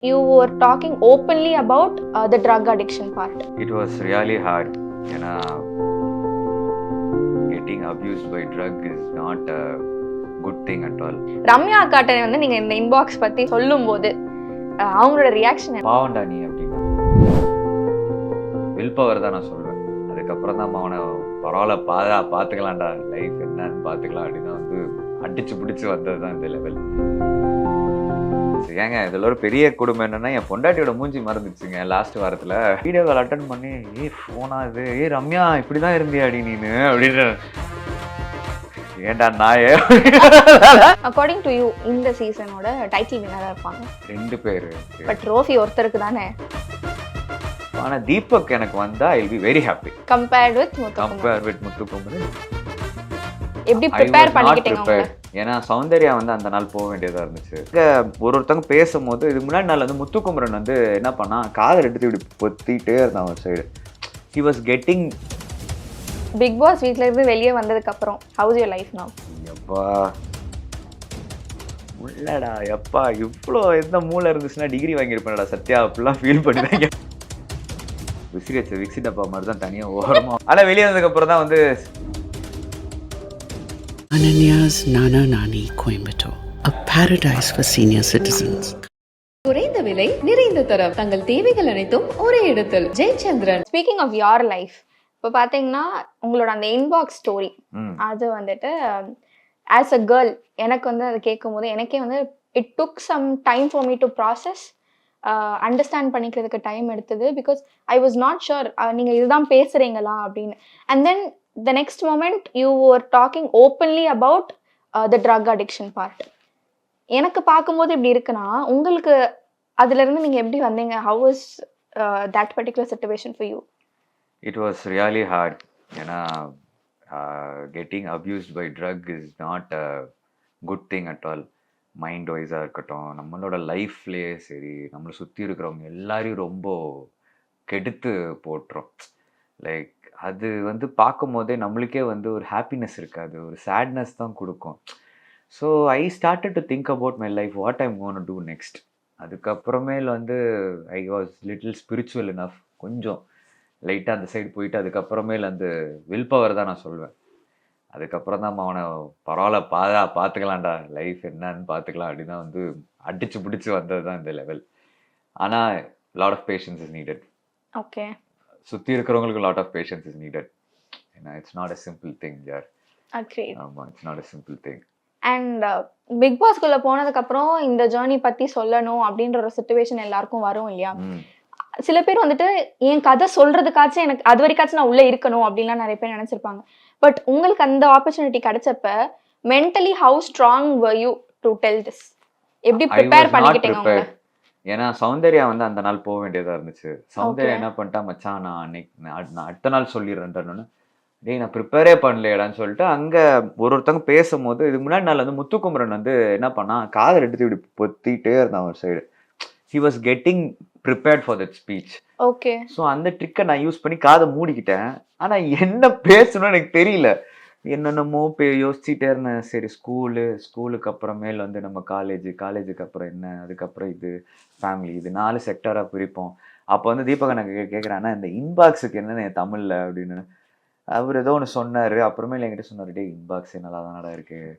You were talking openly about the drug addiction part. It was really hard. ஏன்னா getting abused by drug is not a good thing at all. Ramya அக்காட்ட வந்து நீங்க இந்த inbox பத்தி சொல்லும்போது அவங்களோட reaction பாவண்டா நீ அப்படின்னா வில் பவர் தான் நான் சொல்வேன். அதுக்கப்புறம் தான் அவனை பரவாயில்ல பார்த்துக்கலாம்டா, லைஃப் என்னன்னு பார்த்துக்கலாம் அப்படின்னு வந்து அடிச்சு பிடிச்சி வந்தது தான் இந்த லெவல். ஏங்க இதில் ஒரு பெரிய குடும்பம் என்னன்னா, என் பொண்டாட்டியோட மூஞ்சி மறந்துச்சுங்க. லாஸ்ட் வாரத்தில் வீடியோ கால் அட்டன் பண்ணி ஃபோனா இது ரம்யா இப்படி தான் இருந்தியாடி நீனு அப்படின்னு. ஏன்டா நாயே. அக்கார்டிங் டு யூ இந்த சீசனோட டைட்டில் வின்னரா இருப்பாங்க 2 பேர். பட் ட்ரோஃபி ஒருத்தருக்கு தானே. ஆனா தீபக் எனக்கு வந்தா I will be very happy compared with Muthukumaran. எப்படி ப்ரிப்பேர் பண்ணிக்கிட்டீங்க? ஏன்னா சௌந்தர்யா வந்து அந்த நாள் போக வேண்டியதா இருந்துச்சு. ஒருத்தங்க பேசும்போது இதுக்கு முன்னாடி நாள் வந்து முத்துக்குமரன் வந்து என்ன பண்ணா, காதல் எடுத்து இப்படி பொத்திட்டே இருந்தான் ஒரு side. He was getting. Big boss வீட்ல இருந்து வெளியே வந்ததுக்கு அப்புறம் ஹவ் இஸ் யுவர் லைஃப் நவ? எப்பா உள்ளடா எப்பா இவ்வளோ எந்த மூளை இருந்துச்சுன்னா டிகிரி வாங்கியிருப்பேன்டா சத்யா அப்படிலாம் ஃபீல் பண்ணிட்டாங்க. விக்ஸி டப்பா மாதிரி தான் தனியாக ஓரமா. ஆனால் வெளியே வந்ததுக்கு அப்புறம் தான் வந்து Ananya's Nana Nani Coimbatore, a paradise for senior citizens. குறைந்த விலை நிறைந்த தரம், தங்கள் தேவைகள் அனைத்தும் ஒரே இடத்தில். Jayachandran. Speaking of your life, இப்போ பார்த்தீங்கன்னா உங்களோட அந்த இன்பாக்ஸ் ஸ்டோரி அது வந்துட்டு ஆஸ் அ கேர்ள் எனக்கு வந்து அதை கேட்கும் போது எனக்கே வந்து it took some time for me to process, understand பண்ணிக்கிறதுக்கு டைம் எடுத்தது. Because I was not sure நீங்கள் இதுதான் பேசுகிறீங்களா அப்படின்னு. And then the next moment you were talking openly about the drug addiction part. எனக்கு பார்க்கும்போது இப்படி இருக்குன்னா உங்களுக்கு அதுல இருந்து நீங்க எப்படி வந்தீங்க? how was that particular situation for you? It was really hard. ஏன்னா getting abused by drug is not a good thing at all. Mind வைஸாக இருக்கட்டும், நம்மளோட லைஃப்லேயே சரி, நம்மளை சுற்றி இருக்கிறவங்க எல்லாரையும் ரொம்ப கெடுத்து போட்டுரும். லைக் அது வந்து பார்க்கும் போதே நம்மளுக்கே வந்து ஒரு ஹாப்பினஸ் இருக்காது, ஒரு சேட்னஸ் தான் கொடுக்கும். So I started to think about my life, what I'm gonna do next. அதுக்கப்புறமேல் வந்து I was little spiritual enough, கொஞ்சம் லைட்டாக அந்த சைடு போயிட்டு அதுக்கப்புறமேல் அந்த வில் பவர் தான் நான் சொல்வேன். அதுக்கப்புறம் தான் அவனை பரவாயில்ல பார்த்துக்கலாம்டா, லைஃப் என்னன்னு பார்த்துக்கலாம் அப்படின்னு தான் வந்து அடிச்சு பிடிச்சி வந்தது தான் இந்த லெவல். ஆனால் lot of patience is needed. Okay, சுற்றி இருக்கிறவங்களுக்கு lot of patience is needed. ஏன்னா it's not a simple thing யார். ஆமாம், it's not a simple thing. And big பாஸ்குள்ளே போனதுக்கப்புறம் இந்த ஜேர்னி பற்றி சொல்லணும் அப்படின்ற ஒரு சுச்சுவேஷன் எல்லாருக்கும் வரும் இல்லையா? சில பேர் வந்துட்டு என் கதை சொல்றதுக்காச்சும் எனக்கு அது வரைக்காச்சும் நான் உள்ளே இருக்கணும் அப்படின்லாம் நிறைய பேர் நினச்சிருப்பாங்க. பட் உங்களுக்கு அந்த ஆப்பர்ச்சுனிட்டி கிடைச்சப்ப mentally how strong were you to tell this? எப்படி ப்ரிப்பேர் பண்ணிக்கிட்டீங்க உங்களை? ஏன்னா சௌந்தர்யா வந்து அந்த நாள் போக வேண்டியதா இருந்துச்சு. சௌந்தர்யா என்ன பண்ணிட்டா, மச்சான் நான் அடுத்த நாள் சொல்லிடுறேன்ட்டு, டேய் நான் ப்ரிப்பேரே பண்ணலையடான்னு சொல்லிட்டு அங்கே ஒருத்தங்க பேசும்போது இதுக்கு முன்னாடி நாள் வந்து முத்துக்குமரன் வந்து என்ன பண்ணா, காதல் எடுத்து இப்படி பொத்திட்டே இருந்தான் ஒரு side. He was getting prepared for that speech. Okay. So அந்த ட்ரிக்கை நான் யூஸ் பண்ணி காதை மூடிக்கிட்டேன். ஆனால் என்ன பேசணும்னு எனக்கு தெரியல, என்னென்னமோ யோசிச்சுட்டே இருந்தேன். சரி ஸ்கூலுக்கு அப்புறமேல் வந்து நம்ம காலேஜுக்கு அப்புறம் என்ன, அதுக்கப்புறம் இது ஃபேமிலி, இது 4 செக்டராக பிரிப்போம். அப்போ வந்து தீபக் எனக்கு கேட்குறான்னா இந்த இன்பாக்ஸுக்கு என்னென்ன தமிழில் அப்படின்னு. அவர் ஏதோ ஒன்று சொன்னார். அப்புறமேல என்கிட்ட சொன்னார், டே இன்பாக்ஸே நல்லா தானடா இருக்குது.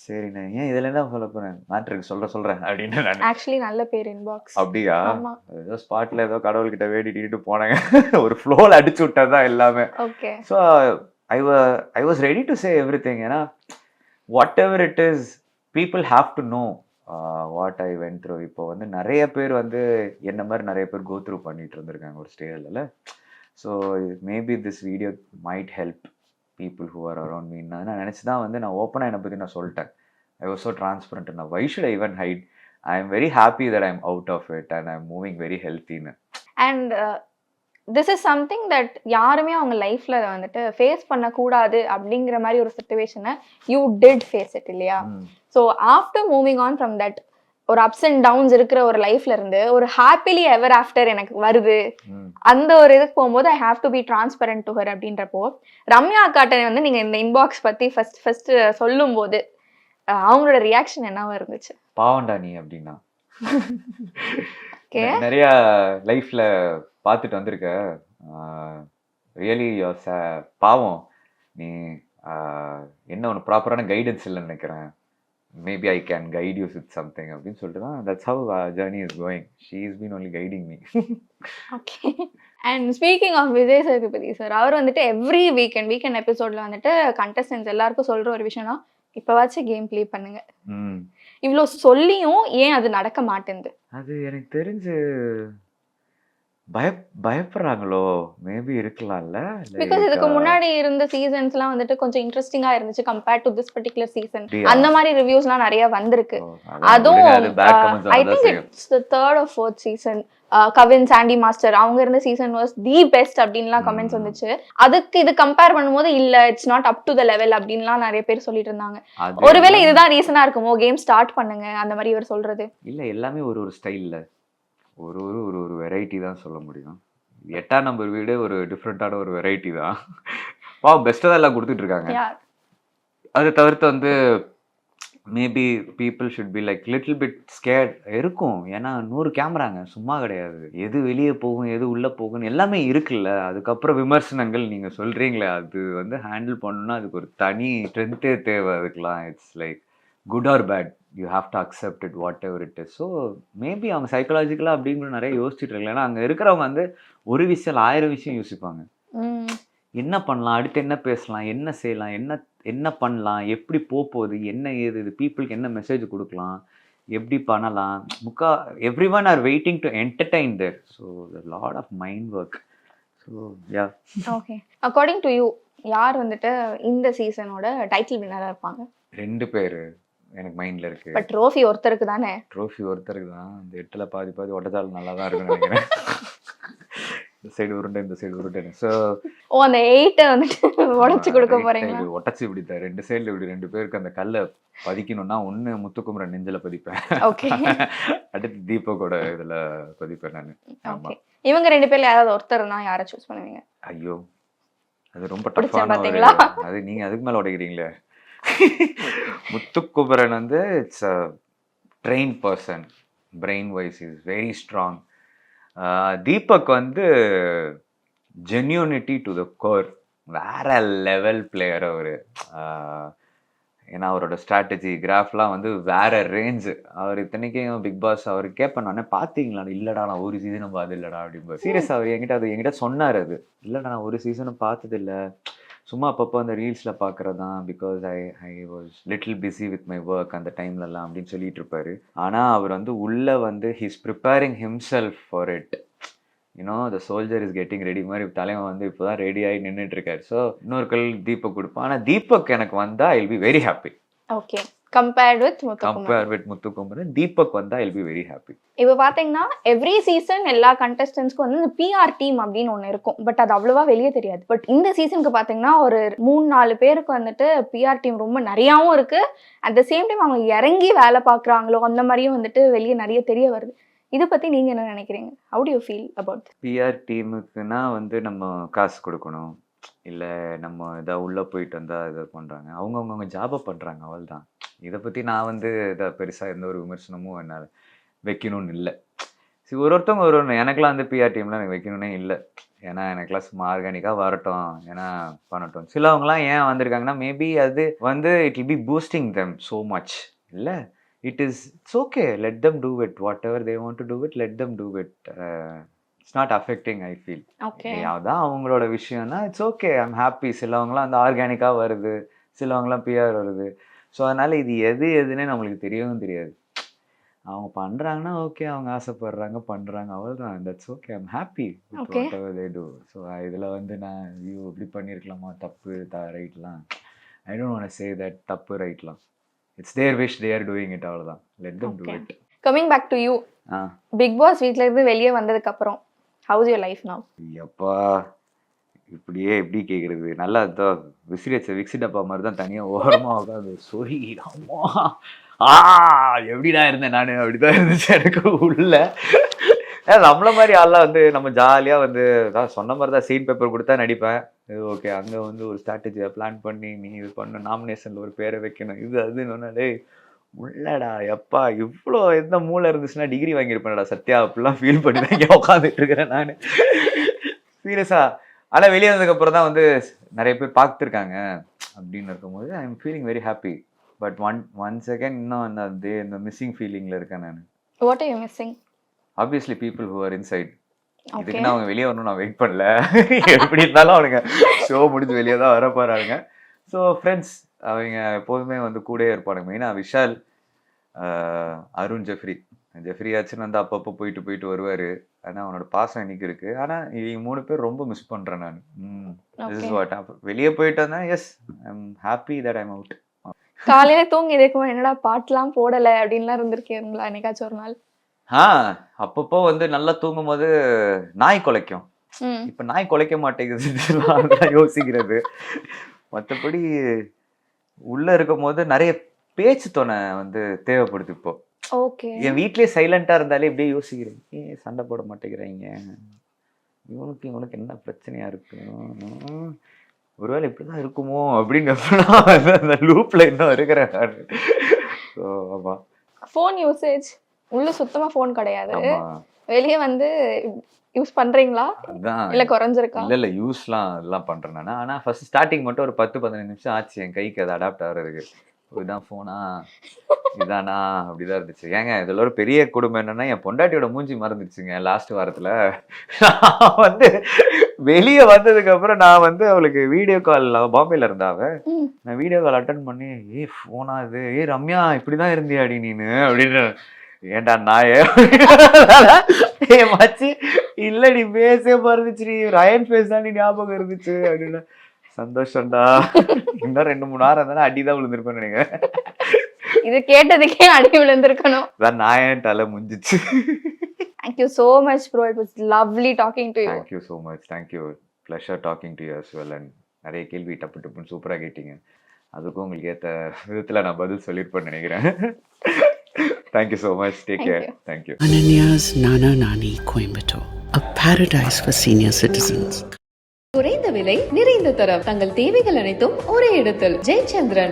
சரிண்ணே, ஏன் இதில் என்ன சொல்ல போகிறேன், மேட்ருக்கு சொல்கிறேன் அப்படின்னு. நான் ஆக்சுவலி நல்ல பேர் இன்பாக்ஸ். அப்படியா? ஏதோ ஸ்பாட்டில் ஏதோ கடவுள்கிட்ட வேண்டிட்டு போனாங்க. ஒரு ஃப்ளோவில் அடிச்சு விட்டது தான் எல்லாமே. Okay. So I was ready to say everything. ஏன்னா whatever it is, people have to know what I went through. இப்போ வந்து நிறைய பேர் வந்து என்ன மாதிரி நிறைய பேர் கோ த்ரூ பண்ணிட்டு இருந்திருக்காங்க ஒரு ஸ்டேஜில். So maybe this video might help people who are around me. நான் நினச்சி தான் வந்து நான் ஓப்பனாக என்னை பற்றி நான் சொல்லிட்டேன். I was so transparent. Now why should I even hide? I am very happy that I am out of it and I am moving very healthy. And this is something that யாருமே அவங்க லைஃப்ல வந்துட்டு face பண்ணக்கூடாது அப்படிங்கிற மாதிரி ஒரு சுச்சுவேஷனை you did face it இல்லையா? So after moving on from that, ஒரு அப்ஸ் அண்ட் டவுன்ஸ் இருக்கிற ஒரு லைஃப்ல இருந்து ஒரு ஹாப்பிலி எவர் ஆஃப்டர் எனக்கு வருது, அந்த ஒரு இதுக்கு போகும்போது I have to be transparent to her அப்படின்றப்போ ரம்யா அக்காட்ட வந்து நீங்க இந்த இன்பாக்ஸ் பத்தி ஃபர்ஸ்ட் சொல்லும் போது அவங்களோட ரியாக்ஷன் என்னவா இருந்துச்சு? பாவண்டா நீ அப்படின்னா ஓகே. நிறையா லைஃப்பில் பார்த்துட்டு வந்திருக்க. ரியலி பாவம் நீ. என்ன ஒன்று ப்ராப்பரான கைடன்ஸ் இல்லைன்னு நினைக்கிறேன். Maybe I can guide you with something அப்படின்னு சொல்லிட்டு தான் that's how journey is going. She is been only guiding me. Okay. And speaking of Vijay Sethupathi sir, அவர் வந்துட்டு எவ்ரி வீக்கெண்ட் எபிசோட்ல வந்துட்டு கண்டஸ்டன்ஸ் எல்லாருக்கும் சொல்ற ஒரு விஷயம்னா, இப்போவாச்சும் கேம் ப்ளே பண்ணுங்க. இவ்வளோ சொல்லியும் ஏன் அது நடக்க மாட்டேங்குது? அது எனக்கு தெரிஞ்சு பயப்படுறாங்களோ மேபி இருக்கலாம்ல. பிகாஸ் இதுக்கு முன்னாடி இருந்த சீசன்ஸ்லாம் வந்துட்டு கொஞ்சம் இன்ட்ரெஸ்டிங்கா இருந்துச்சு compared to this particular season. அந்த மாதிரி ரிவ்யூஸ்லாம் நிறைய வந்திருக்கு. அதுவும் I think it's the 3rd or 4th season. Kavin, Sandy master அவங்க இருந்த சீசன் வாஸ் தி பெஸ்ட் அப்படின்லாம் கமெண்ட்ஸ் வந்துச்சு. அதுக்கு இது கம்பேர் பண்ணும்போது இல்ல it's not up to the level அப்படின்லாம் நிறைய பேர் சொல்லிட்டு இருந்தாங்க. ஒருவேளை இதுதான் ரீசனா இருக்குமோ கேம் ஸ்டார்ட் பண்ணுங்க அந்த மாதிரி இவர் சொல்றது? இல்ல, எல்லாமே ஒரு ஸ்டைல்ல ஒரு வெரைட்டி தான் சொல்ல முடியும். 8ஆம் நம்பர் வீடு ஒரு டிஃப்ரெண்டான ஒரு வெரைட்டி தான். பெஸ்ட்டாக தான் எல்லாம் கொடுத்துட்டு இருக்காங்க. அதை தவிர்த்து வந்து maybe people should be like little bit scared இருக்கும். ஏன்னா 100 கேமராங்க, சும்மா கிடையாது. எது வெளியே போகும் எது உள்ளே போகும்னு எல்லாமே இருக்குல்ல. அதுக்கப்புறம் விமர்சனங்கள் நீங்கள் சொல்கிறீங்களே, அது வந்து ஹேண்டில் பண்ணணும்னா அதுக்கு ஒரு தனி ஸ்ட்ரென்த்தே தேவை. அதுக்கெலாம் it's like good or bad, you have to accept it whatever it is. So maybe அவங்க சைக்கலாஜிக்கலாக அப்படிங்கிற நிறைய யோசிச்சுட்டு இருக்கலாம். ஏன்னா அங்கே இருக்கிறவங்க வந்து ஒரு விஷயம் 1000 விஷயம் யோசிப்பாங்க. என்ன பண்ணலாம், அடுத்து என்ன பேசலாம், என்ன செய்யலாம், என்ன பண்ணலாம், எப்படி போகுது, என்ன ஏது, இது பீப்புளுக்கு என்ன மெசேஜ் கொடுக்கலாம், எப்படி பண்ணலாம். Everyone are waiting to entertain there. So lot of mind work. So yeah. Okay, according to you யார் வந்துட்டு இந்த சீசனோட டைட்டில் வின்னராக இருப்பாங்க? 2 பேர் எனக்கு மைண்ட்ல இருக்கு. பட் ட்ரோஃபி ஒருத்தருக்கு தானே? ட்ரோஃபி ஒருத்தருக்கு தான். இந்த 8ல பாதி ஒட்டச்சால் நல்லா தான் இருக்குன்னு நினைக்கிறேன். இந்த சைடு உருண்டை இந்த சைடு உருண்டை. ஸோ அந்த 8 வந்துட்டு உடச்சு கொடுக்க போறீங்க? ஒட்டச்சு இப்படித்தான் 2 சைடுல இப்படி 2 பேருக்கு அந்த கல்லை பதிக்கணும்னா ஒன்று முத்துக்குமரன் நெஞ்சில பதிப்பேன். ஓகே. அடுத்து தீபக்கோட இதுல பதிப்பேன் நான். ஓகே. இவங்க 2 பேர்ல யாராவது ஒருத்தர்னா யாரை சூஸ் பண்ணுவீங்க? ஐயோ, அது ரொம்ப டஃப்பான. அது நீங்க அதுக்கு மேல உடைக்கிறீங்களே. முத்துக்குமரன் வந்து it's a train person, brain wise is very strong. Deepak வந்து ஜென்யூனிட்டி டு த கோர், வேற லெவல் பிளேயர் அவர். ஏன்னா அவரோட ஸ்ட்ராட்டஜி கிராஃப்லாம் வந்து வேற ரேஞ்சு. அவர் இத்தனைக்கும் பிக் பாஸ் அவர் கேட்பேன் நானே, பார்த்தீங்களா? இல்லடா நான் ஒரு சீசனும் பார்த்து இல்லடா அப்படின்பா. சீரியஸ் அவர் என்கிட்ட சொன்னார். அது இல்லடா நான் ஒரு சீசனும் பார்த்தது இல்லை, சும்மா அப்பப்போ அந்த ரீல்ஸில் பார்க்குறது தான். Because I was little busy with my work அந்த டைம்லலாம் அப்படின்னு சொல்லிட்டு இருப்பாரு. ஆனால் அவர் வந்து உள்ளே வந்து he's preparing himself for it. You know the soldier is getting ready மாதிரி தலைவன் வந்து இப்போ தான் ரெடி ஆகி நின்றுட்டு இருக்காரு. ஸோ இன்னொரு கல் தீபக் கொடுப்பான். ஆனால் தீபக் எனக்கு வந்தா I will be very happy. Okay. Compare with Muthukumaran Deepak வந்தா I will be very happy. இப்போ பார்த்தீங்கன்னா எவ்ரி சீசன் எல்லா கண்டஸ்டன்ஸ்க்கும் வந்து இந்த பிஆர் டீம் அப்படின்னு ஒன்று இருக்கும். பட் அது அவ்வளோவா வெளியே தெரியாது. பட் இந்த சீசனுக்கு பார்த்தீங்கன்னா ஒரு 3-4 பேருக்கு வந்துட்டு பிஆர் டீம் ரொம்ப நிறையாவும் இருக்கு. அட் த சேம் டைம் அவங்க இறங்கி வேலை பார்க்குறாங்களோ அந்த மாதிரியும் வந்துட்டு வெளியே நிறைய தெரிய வருது. இதை பற்றி நீங்கள் என்ன நினைக்கிறீங்க? How do you feel about PR டீமுக்குன்னா வந்து நம்ம காசு கொடுக்கணும், இல்லை நம்ம இதாக உள்ளே போயிட்டு வந்தால் இதை பண்ணுறாங்க, அவங்கவுங்க ஜாபை பண்ணுறாங்க, அவள் தான். இதை பற்றி நான் வந்து இதை பெருசாக எந்த ஒரு விமர்சனமும் என்னால் வைக்கணும்னு இல்லை. சரி, ஒருத்தவங்க ஒரு எனக்குலாம் வந்து பிஆர் டீம்லாம் எனக்கு வைக்கணுன்னே இல்லை. ஏன்னா எனக்குலாம் சும்மா ஆர்கானிக்காக வரட்டும், ஏன்னா பண்ணட்டும். சிலவங்களாம் ஏன் வந்திருக்காங்கன்னா மேபி அது வந்து it will be boosting them so much. இல்லை, it's okay, let them do it, whatever they want to do it, let them do it. It's not affecting, I feel. Okay. அதான் அவங்களோட விஷயம்னா இட்ஸ் ஓகே, ஐம் ஹாப்பி. சிலவங்களாம் அந்த ஆர்கானிக்காக வருது, சிலவங்களாம் PR வருது. So அதனால் இது எதுன்னே நம்மளுக்கு தெரியவும் தெரியாது. அவங்க பண்ணுறாங்கன்னா ஓகே, அவங்க ஆசைப்படுறாங்க பண்ணுறாங்க, அவ்வளோதான். That's okay, I'm happy with whatever they do. So இதில் வந்து நான் இப்படி பண்ணியிருக்கலாமா, தப்பு ரைட்லாம், I don't want to say that தப்பு ரைட்லாம். It's their wish, they are doing it, அவ்வளவுதான். Let them do it. Coming back to you, Big Boss வீட்ல இருந்து வெளியே வந்ததுக்கு அப்புறம் how is your life now? அப்பா இப்படியே எப்படி கேக்குறது, நல்லா விசிறி டப்பா மாதிரி தான் தனியா ஓரமா உட்காந்து சொரி அம்மா எப்படிதான் இருந்தேன் நானு, அப்படிதான் இருந்துச்சு எனக்கு உள்ள. நம்மள மாதிரி ஆள்லாம் வந்து நம்ம ஜாலியா வந்து சொன்ன மாதிரி தான் சீன் பேப்பர் கொடுத்தா நடிப்பேன். இது ஓகே, அங்கே வந்து ஒரு ஸ்ட்ராட்டஜியை பிளான் பண்ணி நீ இது பண்ண நாமினேஷனில் ஒரு பேரை வைக்கணும், இது அதுன்னு டேய் உள்ளடா எப்பா இவ்வளோ எந்த மூளை இருந்துச்சுன்னா டிகிரி வாங்கியிருப்பேன்டா சத்யா அப்படிலாம் ஃபீல் பண்ணி தான் இங்கே உட்காந்துட்டு இருக்கிறேன் நான். சீரியஸா. ஆனால் வெளியே வந்ததுக்கப்புறம் தான் வந்து நிறைய பேர் பார்த்துருக்காங்க அப்படின்னு இருக்கும்போது I am feeling very happy. But one second இன்னும் இந்த மிஸ்ஸிங் ஃபீலிங்கில் இருக்கேன் நான். What are you missing? Obviously people who are inside. Okay. இதுக்கு நான் அவங்க வெளியே வரணும் நான் வெயிட் பண்ணல. எப்படி இருந்தாலும் அவனுங்க ஷோ முடிஞ்சு வெளியே தான் வர போகிறாங்க. ஸோ ஃப்ரெண்ட்ஸ் அவங்க எப்போதுமே வந்து கூடயே இருப்பானுங்க. மெயினாக விஷால், அருண், ஜெஃப்ரி ஆச்சுன்னு வந்து அப்பப்போ போயிட்டு வருவார். ஆனால் அவனோட பாசம் இன்னைக்கு இருக்கு. ஆனால் இவங்க 3 பேர் ரொம்ப மிஸ் பண்ணுறேன் நான். This okay. Is what. வெளியே போயிட்டு வந்தேன். Yes I am happy that I am out. காலையில தூங்கி எதுக்கும் என்னடா பாட்டுலாம் போடல அப்படின்லாம் இருந்திருக்கீங்களா என்னைக்காச்சும் ஒரு நாள்? அப்பப்போ வந்து நல்லா தூங்கும் போது நாய் குலைக்கும். ம். இப்போ நாய் குலைக்க மாட்டேங்குது யோசிக்கிறது. மற்றபடி உள்ள இருக்கும் போது நிறைய பேச்சு துணை வந்து தேவைப்படுது இப்போ. ஓகே. என் வீட்லயே சைலண்டா இருந்தாலே இப்படியே யோசிக்கிறேன். ஏன் சண்டை போட மாட்டேங்கிறாங்க, இவனுக்கு என்ன பிரச்சனையா இருக்கு, ஒருவேளை இப்படிதான் இருக்குமோ அப்படின்னு அந்த லூப்ல இன்னும் இருக்கிறேன் நான். ஸோ ஆமா. ஃபோன் யூசேஜ் உள்ள சுத்தமா ஃபோன் கிடையாது. ஆமா வெளியே வந்து யூஸ் பண்றீங்களா அதான். இல்ல குறைஞ்சிருக்கா? இல்ல யூஸ்லாம் எல்லாம் பண்றேன் நான். ஆனா ஃபர்ஸ்ட் ஸ்டார்டிங் மட்டும் ஒரு 10-15 நிமிஷம் ஆச்சு என் கைக்கு அது அடாப்ட் ஆகுறதுக்கு. இதுதான் ஃபோனா இதானா அப்படிதான் இருந்துச்சு. ஏங்க இதுல ஒரு பெரிய குடும்பம் என்னன்னா என் பொண்டாட்டியோட மூஞ்சி மறந்துச்சுங்க லாஸ்ட் வாரத்துல. நான் வந்து வெளியே வந்ததுக்கு அப்புறம் நான் வந்து அவளுக்கு வீடியோ கால், பாம்பேல இருந்தாவ, ம். நான் வீடியோ கால் அட்டன் பண்ணி ஃபோனா இது, ரம்யா இப்படிதான் இருந்தியாடி நீனு அப்படின்னு. ஏன்டா நாயே மச்சி இல்லடி பேசே மறந்துச்சு, ரயன் பேஸ் தான் ஞாபகம் இருந்துச்சு அப்படின்னு. சந்தோஷம்டா. இன்னும் 2-3 வாரம் தானே அடிதான் விழுந்திருப்பேன்னு நினைக்கிறேன். இது கேட்டதுக்கே அடி விழுந்திருக்கணும். நாயன் தலை முடிஞ்சிச்சு. Thank you so much bro, it was lovely talking to you. Thank you so much. Thank you. Pleasure talking to you as well. And நிறைய கேள்வி டப்புன்னு சூப்பரா கேட்டீங்க. அதுக்கும் உங்களுக்கு ஏத்த விதத்துல நான் பதில் சொல்லிருப்பேன்னு நினைக்கிறேன். Thank you so much. Take Thank care. you. Thank you. Ananya's Nana Nani Coimbatore, a paradise for senior citizens. குறைந்த விலை நிறைந்த தரம் தங்கள் தேவைகள் அனைத்தும் ஒரே இடத்தில் ஜெயச்சந்திரன்.